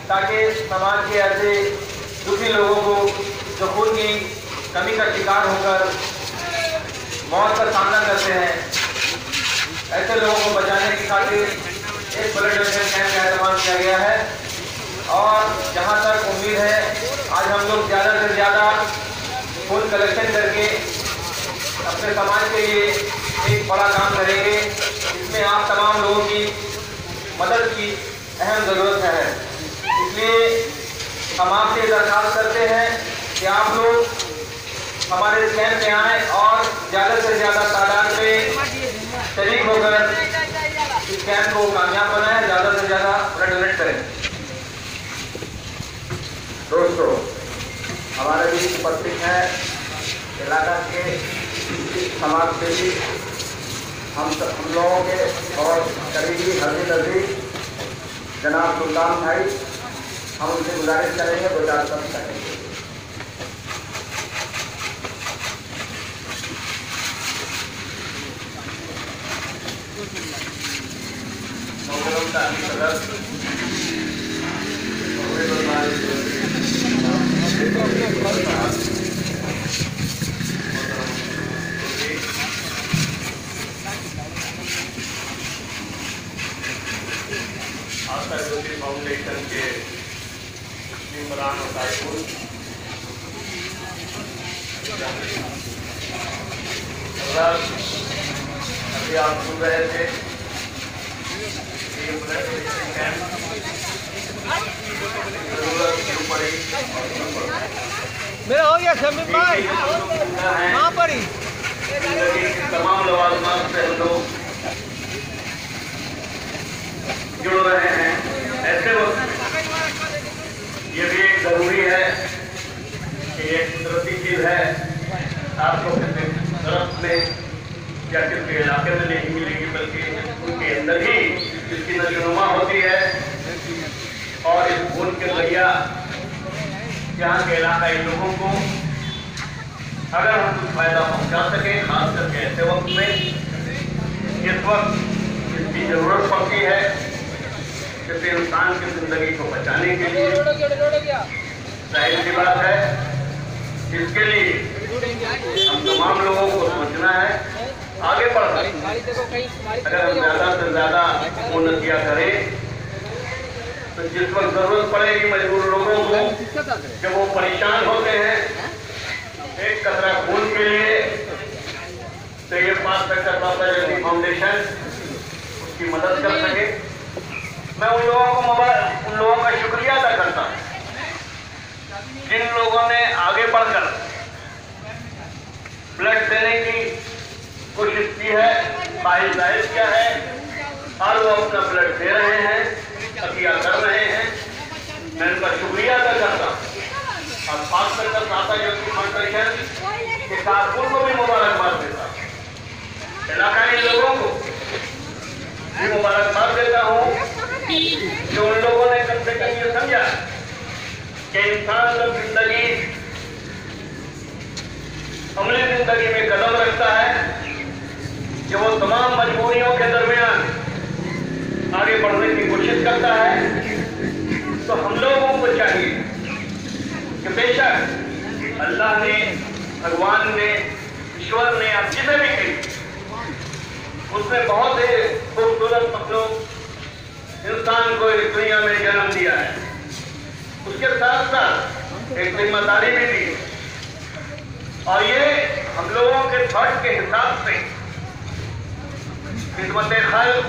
ताकि समाज के ऐसे दुखी लोगों को जो खून की कमी का शिकार होकर मौत का सामना करते हैं, ऐसे लोगों को बचाने की खातिर एक ब्लड डोनेशन कैंप का एहतमाम किया गया है। और जहां तक उम्मीद है, आज हम लोग ज़्यादा से ज़्यादा खून कलेक्शन करके अपने समाज के लिए एक बड़ा काम करेंगे। इसमें आप तमाम लोगों की मदद की अहम ज़रूरत है। इसलिए हम आपसे दरख्वास्त करते हैं कि आप लोग हमारे इस कैंप में आएँ और ज़्यादा से ज़्यादा तादाद में शरीक होकर इस कैंप को कामयाब बनाएं, ज़्यादा से ज़्यादा ब्लड डोनेट करें। दोस्तों, हमारे बीच उपस्थित है इलाका के समाज सेवी हम लोगों के और करीबी हल्दी जनाब सुल्तान भाई। हम उनसे गुजारिश करेंगे, 2-4 शब्द करेंगे। आस्था ज्योति फाउंडेशन के इमरान और ताइकुल, अभी आप सुन रहे थे कि ब्लड डोनेशन कैंप जरूरत क्यों पड़ी मेरा हो गया शमीम भाई वहाँ पर ही तमाम लवाजमात से हम लोग जुड़ रहे हैं। ऐसे वक्त ये भी एक जरूरी है कि एक कुदरती चीज है, आपको किसी तरफ में या किसी इलाके में नहीं मिलेगी, बल्कि उनके अंदर ही इसकी नशोनुमा होती है। और इस खून के जरिया यहाँ के इलाकाई लोगों को अगर हम कुछ फायदा पहुँचा सकें, खास करके ऐसे वक्त में इस वक्त इसकी जरूरत पड़ती है किसी इंसान की जिंदगी को बचाने के लिए। जाहिर सी बात है, इसके लिए हम तमाम लोगों को सोचना है, आगे बढ़ना। अगर हम ज़्यादा से ज़्यादा उन्नतियाँ करें तो जिस वक्त जरूरत पड़ेगी मजबूर लोगों को, जब वो परेशान होते हैं एक कतरा खून के लिए, तो ये 5 सेक्टर बाबा ज्योति फाउंडेशन उसकी मदद कर सके। मैं उन लोगों का शुक्रिया अदा करता हूँ जिन लोगों ने आगे बढ़कर ब्लड देने की कोशिश की है, बाहिर जाहिर किया है, और वो अपना ब्लड दे रहे हैं, अतिया कर रहे हैं। मैं उनका शुक्रिया अदा करता हूँ और खास कर बाबा ज्योति फाउंडेशन के कारकुन को भी मुबारकबाद देता हूँ। इलाकाई लोगों को भी मुबारकबाद देता हूँ जो उन लोगों ने कम से कम ये समझा कि इंसान जब जिंदगी अमली जिंदगी में कदम रखता है, कि वो तमाम मजबूरियों के दरमियान आगे बढ़ने की कोशिश करता है, तो हम लोगों को चाहिए कि बेशक अल्लाह ने, भगवान ने, ईश्वर ने, आप जिसे भी कही, उसने बहुत ही खूबसूरत मखलूक इंसान को इस दुनिया में जन्म दिया है। उसके साथ साथ एक जिम्मेदारी भी दी, और ये हम लोगों के फर्ज के हिसाब से खिदमत खल्क़